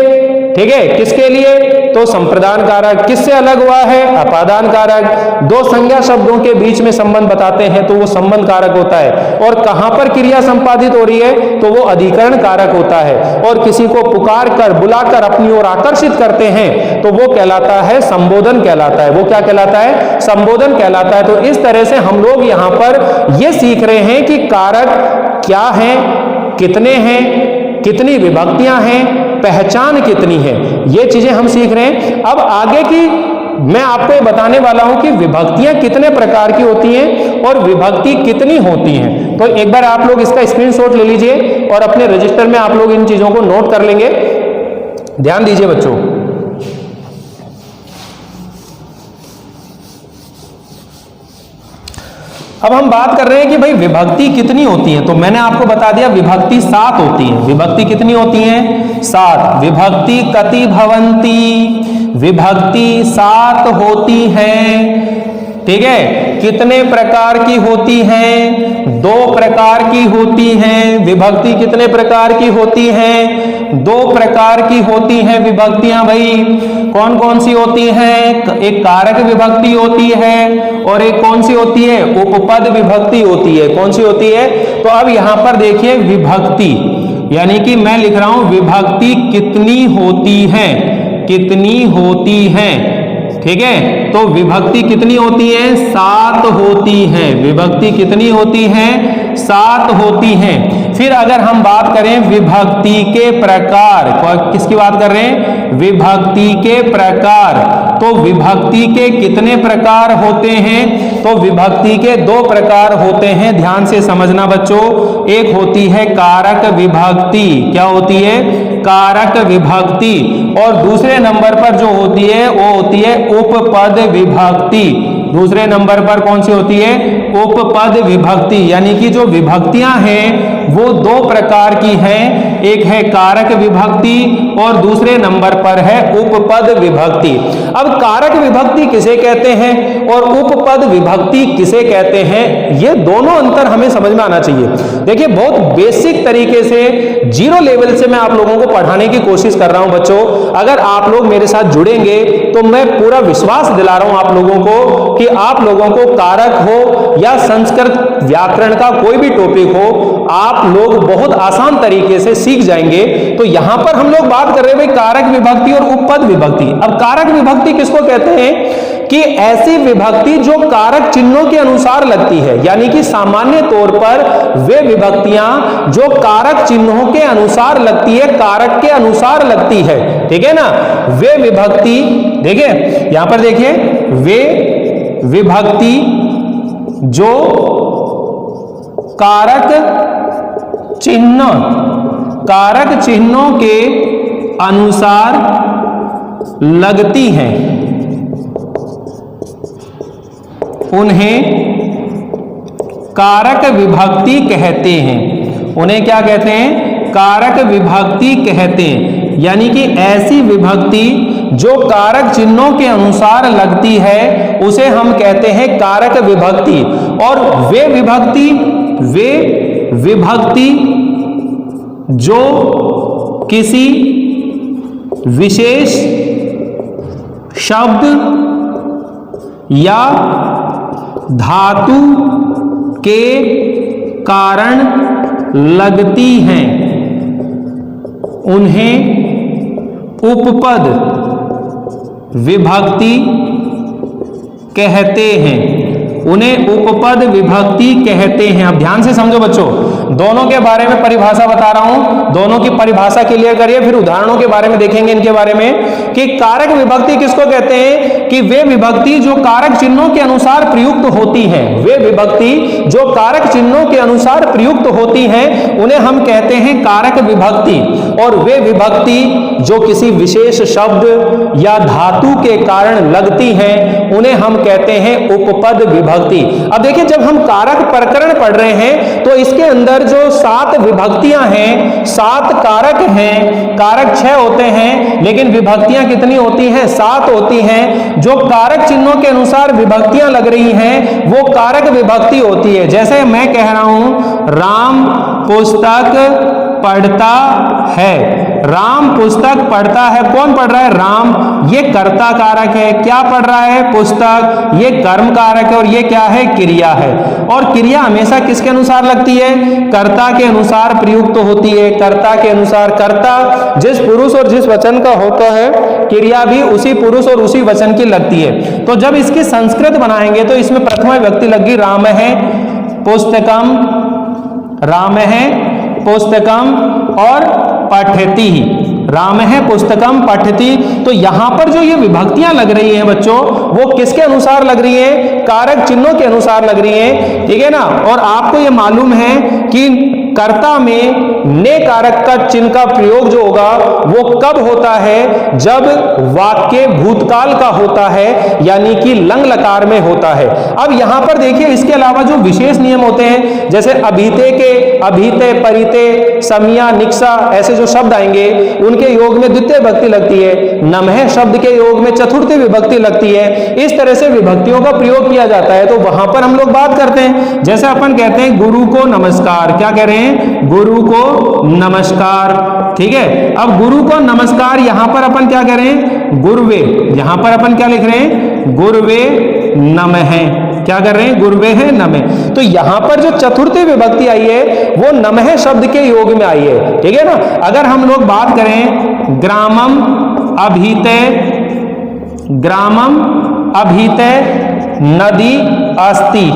Speaker 1: ठीक है, किसके लिए? तो संप्रदान कारक। किससे अलग हुआ है? अपादान कारक। दो संज्ञा शब्दों के बीच में संबंध बताते हैं तो वो संबंध कारक होता है। और कहां पर क्रिया संपादित हो रही है तो वो अधिकरण कारक होता है। और किसी को पुकार कर बुलाकर अपनी ओर आकर्षित करते हैं तो वो कहलाता है संबोधन कहलाता है। वो क्या कहलाता है? संबोधन कहलाता है। तो इस तरह से हम लोग यहां पर ये सीख रहे हैं कि कारक क्या है, कितने हैं, कितनी विभक्तियां हैं, पहचान कितनी है, ये चीजें हम सीख रहे हैं। अब आगे की मैं आपको ये बताने वाला हूं कि विभक्तियां कितने प्रकार की होती हैं और विभक्ति कितनी होती हैं। तो एक बार आप लोग इसका स्क्रीनशॉट ले लीजिए और अपने रजिस्टर में आप लोग इन चीजों को नोट कर लेंगे। ध्यान दीजिए बच्चों। अब हम बात कर रहे हैं कि भाई विभक्ति कितनी होती है। तो मैंने आपको बता दिया विभक्ति 7 होती है। विभक्ति कितनी होती है? 7। विभक्ति कति भवन्ति? विभक्ति 7 होती है। ठीक है, कितने प्रकार की होती हैं? 2 प्रकार की होती हैं। विभक्ति कितने प्रकार की होती हैं? 2 प्रकार की होती हैं विभक्तियां। भाई कौन कौन सी होती हैं? एक कारक विभक्ति होती है और एक कौन सी होती है? उपपद विभक्ति होती है। कौन सी होती है? तो अब यहां पर देखिए विभक्ति, यानी कि मैं लिख रहा हूं विभक्ति कितनी होती है, कितनी होती है। ठीक है, तो विभक्ति कितनी होती है? 7 होती है। विभक्ति कितनी होती है? 7 होती है। फिर अगर हम बात करें विभक्ति के प्रकार, किसकी बात कर रहे हैं? विभक्ति के प्रकार। तो विभक्ति के कितने प्रकार होते हैं? तो विभक्ति के 2 प्रकार होते हैं। ध्यान से समझना बच्चों। एक होती है कारक विभक्ति। क्या होती है? कारक विभक्ति। और दूसरे नंबर पर जो होती है वो होती है उपपद विभक्ति। दूसरे नंबर पर कौन सी होती है? उपपद विभक्ति। यानी कि जो विभक्तियां हैं वो 2 प्रकार की हैं। एक है कारक विभक्ति और दूसरे नंबर पर है उपपद विभक्ति। अब कारक विभक्ति किसे कहते हैं और उपपद विभक्ति किसे कहते हैं, ये दोनों अंतर हमें समझ में आना चाहिए। देखिए बहुत बेसिक तरीके से 0 लेवल से मैं आप लोगों को पढ़ाने की कोशिश कर रहा हूं बच्चों। अगर आप लोग मेरे साथ जुड़ेंगे तो मैं पूरा विश्वास दिला रहा हूं आप लोगों को कि आप लोगों को कारक हो या संस्कृत व्याकरण का कोई भी टॉपिक हो, आप लोग बहुत आसान तरीके से सीख जाएंगे। तो यहां पर हम लोग बात कर रहे हैं भाई कारक विभक्ति और उपपद विभक्ति। अब कारक विभक्ति किसको कहते हैं? कि ऐसी विभक्ति जो कारक चिन्हों के अनुसार लगती है। यानी कि सामान्य तौर पर वे विभक्तियां जो कारक चिन्हों के अनुसार लगती है, कारक के अनुसार लगती है। ठीक है ना, वे विभक्ति, देखिए यहां पर देखिए, वे विभक्ति जो कारक चिन्हों के अनुसार लगती हैं उन्हें कारक विभक्ति कहते हैं। उन्हें क्या कहते हैं? कारक विभक्ति कहते हैं। यानी कि ऐसी विभक्ति जो कारक चिन्हों के अनुसार लगती है उसे हम कहते हैं कारक विभक्ति। और वे विभक्ति जो किसी विशेष शब्द या धातु के कारण लगती हैं उन्हें उपपद विभक्ति कहते हैं। उन्हें उपपद विभक्ति कहते हैं। अब ध्यान से समझो बच्चों, दोनों के बारे में परिभाषा बता रहा हूं, दोनों की परिभाषा क्लियर करिए, फिर उदाहरणों के बारे में देखेंगे इनके बारे में। कि कारक विभक्ति किसको कहते हैं? कि वे विभक्ति जो कारक चिन्हों के अनुसार प्रयुक्त होती हैं। वे विभक्ति जो कारक चिन्हों के अनुसार प्रयुक्त होती हैं उन्हें हम कहते हैं कारक विभक्ति। और वे विभक्ति जो किसी विशेष शब्द या धातु के कारण लगती हैं उन्हें हम कहते हैं उपपद विभक्ति। अब देखिए जब हम कारक प्रकरण पढ़ रहे हैं तो इसके अंदर जो 7 विभक्तियां हैं, 7 कारक हैं, कारक 6 होते हैं लेकिन विभक्तियां कितनी होती हैं? 7 होती हैं। जो कारक चिन्हों के अनुसार विभक्तियां लग रही हैं वो कारक विभक्ति होती है। जैसे मैं कह रहा हूं राम पुस्तक पढ़ता है। राम पुस्तक पढ़ता है। कौन पढ़ रहा है? राम। ये कर्ता कारक है। क्या पढ़ रहा है? पुस्तक। ये कर्म कारक है और ये क्या है? क्रिया है। और क्रिया हमेशा किसके अनुसार लगती है? कर्ता के अनुसार प्रयुक्त होती है। कर्ता के अनुसार। कर्ता जिस पुरुष और जिस वचन का होता है, क्रिया भी उसी पुरुष और उसी वचन की लगती है। तो जब इसकी संस्कृत बनाएंगे तो इसमें प्रथमा विभक्ति लगी राम है पुस्तकम, राम है पुस्तकम और पठति। राम है पुस्तकम पठति। तो यहां पर जो ये विभक्तियां लग रही हैं बच्चों, वो किसके अनुसार लग रही हैं? कारक चिन्हों के अनुसार लग रही हैं, ठीक है ना। और आपको ये मालूम है कि कर्ता में ने कारक का चिन्ह का प्रयोग जो होगा वो कब होता है? जब वाक्य भूतकाल का होता है, यानी कि लंग लकार में होता है। अब यहां पर देखिए, इसके अलावा जो विशेष नियम होते हैं, जैसे अभीते के अभीते, परिते, समिया, निक्सा, ऐसे जो शब्द आएंगे उनके योग में द्वितीय विभक्ति लगती है। नमः शब्द के योग में चतुर्थी विभक्ति लगती है। इस तरह से विभक्तियों का प्रयोग किया जाता है। तो वहां पर हम लोग बात करते हैं, जैसे अपन कहते हैं गुरु को नमस्कार। क्या कह रहे हैं? गुरु को नमस्कार, ठीक है। अब गुरु को नमस्कार, यहां पर अपन क्या कह रहे हैं? गुरुवे। यहां पर अपन क्या लिख रहे हैं? गुरुवे नमः। क्या कर रहे हैं? गुरुवे है नमः। तो यहां पर जो चतुर्थी विभक्ति आई है वो नमः शब्द के योग में आई है, ठीक है ना। अगर हम लोग बात करें ग्रामम अभीते, ग्रामम अभीते नदी अस्ति,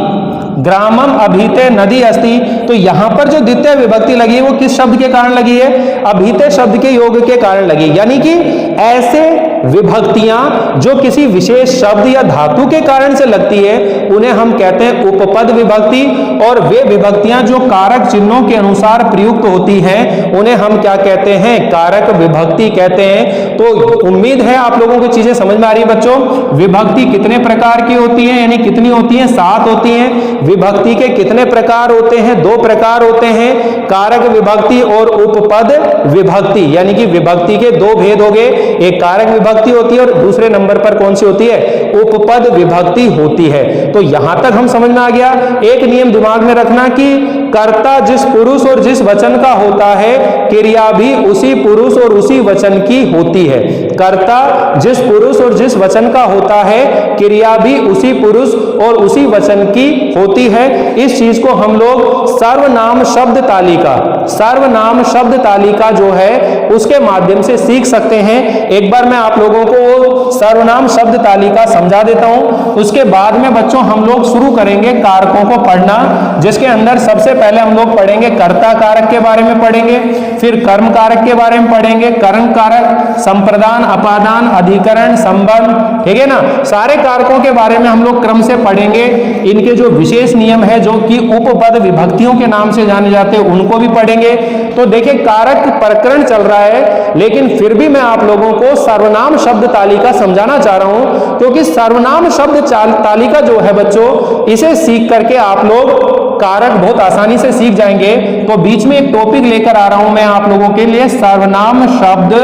Speaker 1: ग्रामम अभीते नदी अस्ति, तो यहां पर जो द्वितीय विभक्ति लगी है वो किस शब्द के कारण लगी है? अभीते शब्द के योग के कारण लगी। यानी कि ऐसे विभक्तियां जो किसी विशेष शब्द या धातु के कारण से लगती है उन्हें हम कहते हैं उपपद विभक्ति। और वे विभक्तियां जो कारक चिन्हों के अनुसार प्रयुक्त होती हैं उन्हें हम क्या कहते हैं? कारक विभक्ति कहते हैं। तो उम्मीद है आप लोगों को चीजें समझ में आ रही है बच्चों। विभक्ति कितने प्रकार की होती है? यानी कितनी होती है? 7 होती हैं। विभक्ति के कितने प्रकार होते हैं? 2 प्रकार होते हैं, कारक विभक्ति और उपपद विभक्ति। यानी कि विभक्ति के 2 भेद हो गए, एक कारक विभक्ति होती है और दूसरे नंबर पर कौन सी होती है? उपपद विभक्ति होती है। तो यहां तक हम समझ में आ गया। एक नियम दिमाग में रखना कि कर्ता जिस पुरुष और जिस वचन का होता है, क्रिया भी उसी पुरुष और उसी वचन की होती है। कर्ता जिस पुरुष और जिस वचन का होता है, क्रिया भी उसी पुरुष और उसी वचन की होती है। इस चीज को हम लोग सर्वनाम शब्द तालिका, सर्वनाम शब्द तालिका जो है उसके माध्यम से सीख सकते हैं। एक बार मैं आप लोगों को सर्वनाम शब्द तालिका समझा देता हूं, उसके बाद में बच्चों हम लोग शुरू करेंगे कारकों को पढ़ना, जिसके अंदर सबसे पहले हम लोग पढ़ेंगे कर्ता कारक के बारे में पढ़ेंगे, फिर कर्म कारक के बारे में पढ़ेंगे, करण कारक, संप्रदान, अपादान, अधिकरण, संबंध, ठीक है ना। सारे कारकों के बारे में हम लोग क्रम से पढ़ेंगे। इनके जो विशेष नियम है जो कि उपपद विभक्तियों के नाम से जाने जाते हैं उनको भी पढ़ेंगे। तो देखिए कारक प्रकरण चल रहा है, लेकिन फिर भी मैं आप लोगों को सर्वनाम शब्द तालिका समझाना चाह रहा हूं, क्योंकि सर्वनाम शब्द तालिका जो है बच्चों, इसे सीख करके आप लोग कारक बहुत आसानी से सीख जाएंगे। तो बीच में एक टॉपिक लेकर आ रहा हूं मैं आप लोगों के लिए, सर्वनाम शब्द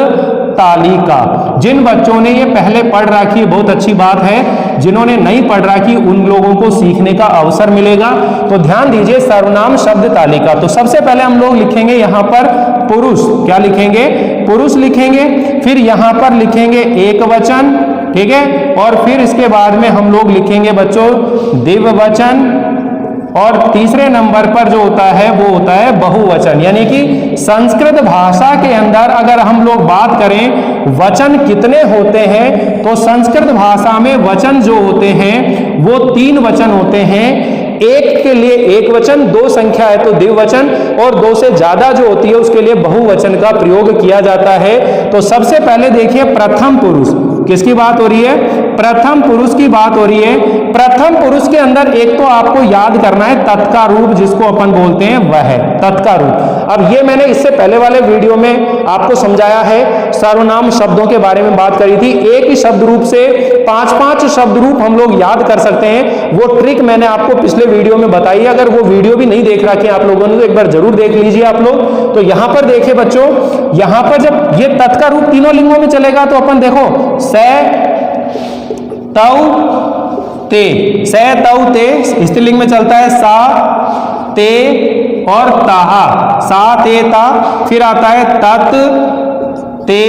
Speaker 1: तालिका। जिन बच्चों ने ये पहले पढ़ रखी है बहुत अच्छी बात है, जिन्होंने नहीं पढ़ रखी उन लोगों को सीखने का अवसर मिलेगा। तो ध्यान दीजिए, सर्वनाम शब्द तालिका। तो सबसे पहले हम लोग लिखेंगे यहां पर पुरुष। क्या लिखेंगे? पुरुष लिखेंगे। फिर यहां पर लिखेंगे एक वचन, ठीक है। और फिर इसके बाद में हम लोग लिखेंगे बच्चों द्विवचन। और तीसरे नंबर पर जो होता है वो होता है बहुवचन। यानी कि संस्कृत भाषा के अंदर अगर हम लोग बात करें वचन कितने होते हैं, तो संस्कृत भाषा में वचन जो होते हैं वो 3 वचन होते हैं। एक के लिए एक वचन, 2 संख्या है तो द्विवचन, और 2 से ज्यादा जो होती है उसके लिए बहुवचन का प्रयोग किया जाता है। तो सबसे पहले देखिए प्रथम पुरुष, किसकी बात हो रही है? प्रथम पुरुष की बात हो रही है। प्रथम पुरुष के अंदर एक तो आपको याद करना है तत्का रूप, जिसको अपन बोलते हैं वह है तत्का रूप। अब ये मैंने इससे पहले वाले वीडियो में आपको समझाया है, सर्वनाम शब्दों के बारे में बात करी थी। एक ही शब्द रूप से 5-5 शब्द रूप हम लोग याद कर सकते हैं। वो ट्रिक मैंने आपको पिछले वीडियो में बताई है। अगर वो वीडियो भी नहीं देख रखे आप लोगों ने तो एक बार जरूर देख लीजिए आप लोग। तो यहां पर देखिए बच्चों, यहां पर जब ये तत्का रूप तीनों लिंगों में चलेगा तो अपन देखो से तौ ते, से तौ ते स्त्रीलिंग में चलता है सा ते और ताहा, सा ते ता, फिर आता है तत ते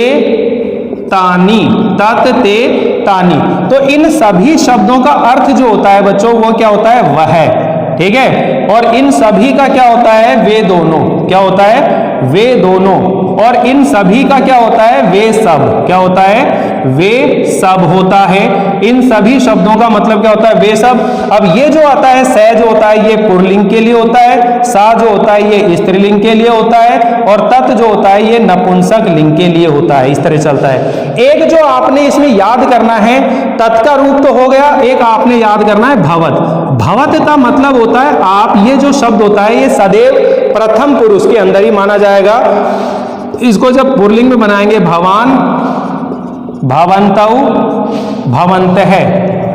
Speaker 1: तानी, तत ते तानी। तो इन सभी शब्दों का अर्थ जो होता है बच्चों वो क्या होता है, वह है, ठीक है। और इन सभी का क्या होता है, वे दोनों, क्या होता है, वे दोनों। और इन सभी का क्या होता है, वे सब, क्या होता है, वे सब होता है। इन सभी शब्दों का मतलब क्या होता है, वे सब। अब ये जो आता है स जो होता है ये पुल्लिंग के लिए होता है, सा जो होता है ये स्त्रीलिंग के लिए होता है, और तत् जो होता है ये नपुंसक लिंग के लिए होता है। इस तरह चलता है। एक जो आपने इसमें याद करना है, तत् का रूप तो हो गया, एक आपने याद करना है भवत। भवत का मतलब होता है आप, ये जो शब्द होता है ये सदैव प्रथम पुरुष के अंदर ही माना जाएगा। इसको जब पुल्लिंग में बनाएंगे, भवान भवन्तौ भवन्तः,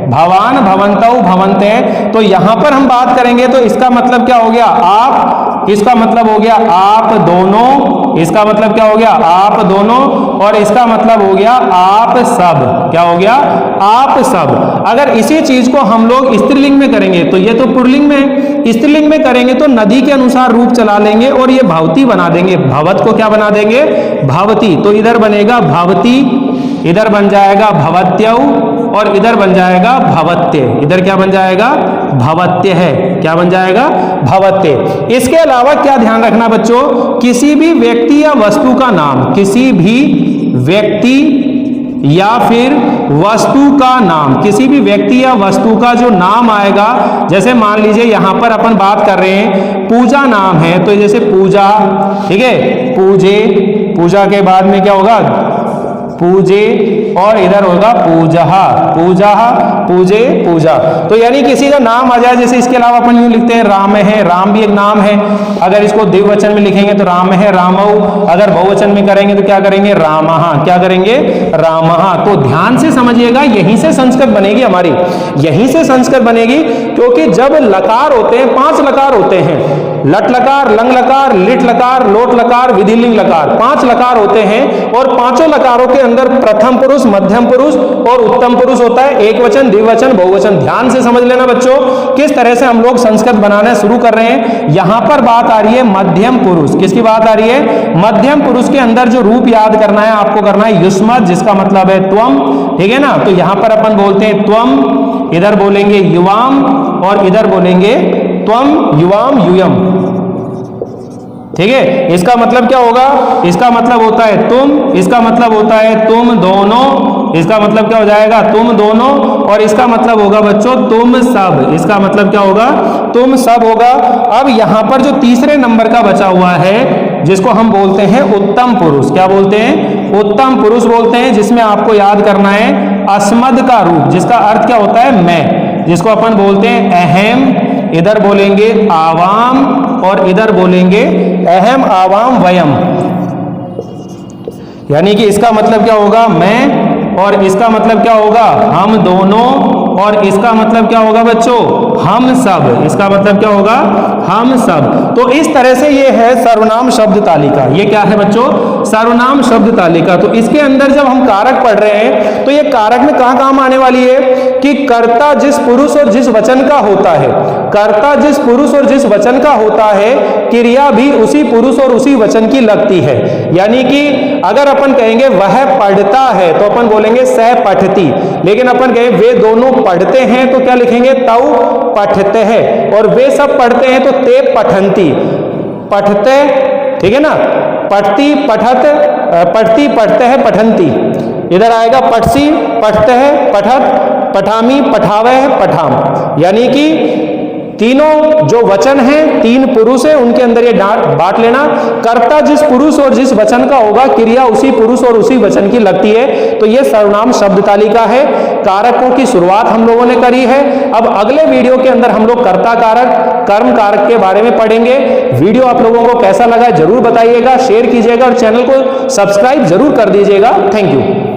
Speaker 1: भवान भवन्तौ भवन्तः, तो यहां पर हम बात करेंगे तो इसका मतलब क्या हो गया, आप, इसका मतलब हो गया आप दोनों, इसका मतलब क्या हो गया, आप दोनों, और इसका मतलब हो गया आप सब, क्या हो गया, आप सब। अगर इसी चीज को हम लोग स्त्रीलिंग में करेंगे तो ये तो पुल्लिंग में, स्त्रीलिंग में करेंगे तो नदी के अनुसार रूप चला लेंगे और ये भवती बना देंगे। भवत को क्या बना देंगे, भवती। तो इधर बनेगा भवती, इधर बन जाएगा भवत्यौ, और इधर बन जाएगा भवत्य। इधर क्या बन जाएगा, भवत्य है, क्या बन जाएगा, भवत्य। इसके अलावा क्या ध्यान रखना बच्चों, किसी भी व्यक्ति या वस्तु का नाम, किसी भी व्यक्ति या फिर वस्तु का नाम, किसी भी व्यक्ति या वस्तु का जो नाम आएगा, जैसे मान लीजिए यहां पर अपन बात कर रहे हैं पूजा नाम है, तो जैसे पूजा, ठीक है, पूजे, पूजा के बाद में क्या होगा, पूजे, और इधर होगा पूजहा, पूजहा, पूजे, पूजा। तो यानी किसी का नाम आ जाए, जैसे इसके अलावा अपन यूं लिखते हैं राम है, राम भी एक नाम है। अगर इसको द्विवचन में लिखेंगे तो राम है, रामौ। अगर बहुवचन में करेंगे तो क्या करेंगे, रामहा, क्या करेंगे, रामहा। तो ध्यान से समझिएगा, यहीं से संस्कृत बनेगी हमारी, यहीं से संस्कृत बनेगी। क्योंकि जब लकार होते हैं, 5 लकार होते हैं, लट लकार, लंग लकार, लिट लकार, लोट लकार, विधिलिंग लकार, 5 लकार होते हैं। और पांचों लकारों के अंदर प्रथम पुरुष, मध्यम पुरुष और उत्तम पुरुष होता है, एक वचन, द्विवचन, बहुवचन। ध्यान से समझ लेना बच्चों, किस तरह से हम लोग संस्कृत बनाना शुरू कर रहे हैं। यहां पर बात आ रही है मध्यम पुरुष, किसकी बात आ रही है, मध्यम पुरुष के अंदर जो रूप याद करना है आपको, करना है युष्मत्, जिसका मतलब है त्वम, ठीक है ना। तो यहां पर अपन बोलते हैं त्वम, इधर बोलेंगे युवाम, और इधर बोलेंगे त्वम युवाम यूयम, ठीक है। इसका मतलब क्या होगा, इसका मतलब होता है तुम, इसका मतलब होता है तुम दोनों, इसका मतलब क्या हो जाएगा, तुम दोनों, और इसका मतलब होगा बच्चों तुम सब, इसका मतलब क्या होगा, तुम सब होगा। अब यहां पर जो तीसरे नंबर का बचा हुआ है, जिसको हम बोलते हैं उत्तम पुरुष, क्या बोलते हैं, उत्तम पुरुष बोलते हैं, जिसमें आपको याद करना है अस्मद का रूप, जिसका अर्थ क्या होता है मैं, जिसको अपन बोलते हैं अहम, इधर बोलेंगे आवाम, और इधर बोलेंगे अहम आवाम वयम। यानी कि इसका मतलब क्या होगा, मैं, और इसका मतलब क्या होगा, हम दोनों, और इसका मतलब क्या होगा बच्चों, हम सब। इसका मतलब क्या होगा, हम सब। तो इस तरह से ये है सर्वनाम शब्द तालिका। ये क्या है बच्चों, सर्वनाम शब्द तालिका। तो इसके अंदर जब हम कारक पढ़ रहे हैं तो ये कारक में कहां काम आने वाली है कि कर्ता जिस पुरुष और जिस वचन का होता है, कर्ता जिस पुरुष और जिस वचन का होता है, क्रिया भी उसी पुरुष और उसी वचन की लगती है। यानी कि अगर अपन कहेंगे वह पढ़ता है तो अपन बोलेंगे सह पठती, लेकिन अपन कहें वे दोनों पढ़ते हैं तो क्या लिखेंगे, तौ पठते हैं, और वे सब पढ़ते हैं तो ते पठंती, पठते, ठीक है ना, पठती पठत, पढ़ती पढ़ते हैं पठंती, इधर आएगा पठसी पठते हैं पठत, पठामी पठावे पठाम। यानी कि तीनों जो वचन हैं, 3 पुरुष हैं, उनके अंदर ये बांट लेना, कर्ता जिस पुरुष और जिस वचन का होगा, क्रिया उसी पुरुष और उसी वचन की लगती है। तो ये सर्वनाम शब्द तालिका है। कारकों की शुरुआत हम लोगों ने करी है। अब अगले वीडियो के अंदर हम लोग कर्ता कारक, कर्म कारक के बारे में पढ़ेंगे। वीडियो आप लोगों को कैसा लगा जरूर बताइएगा, शेयर कीजिएगा और चैनल को सब्सक्राइब जरूर कर दीजिएगा। Thank you.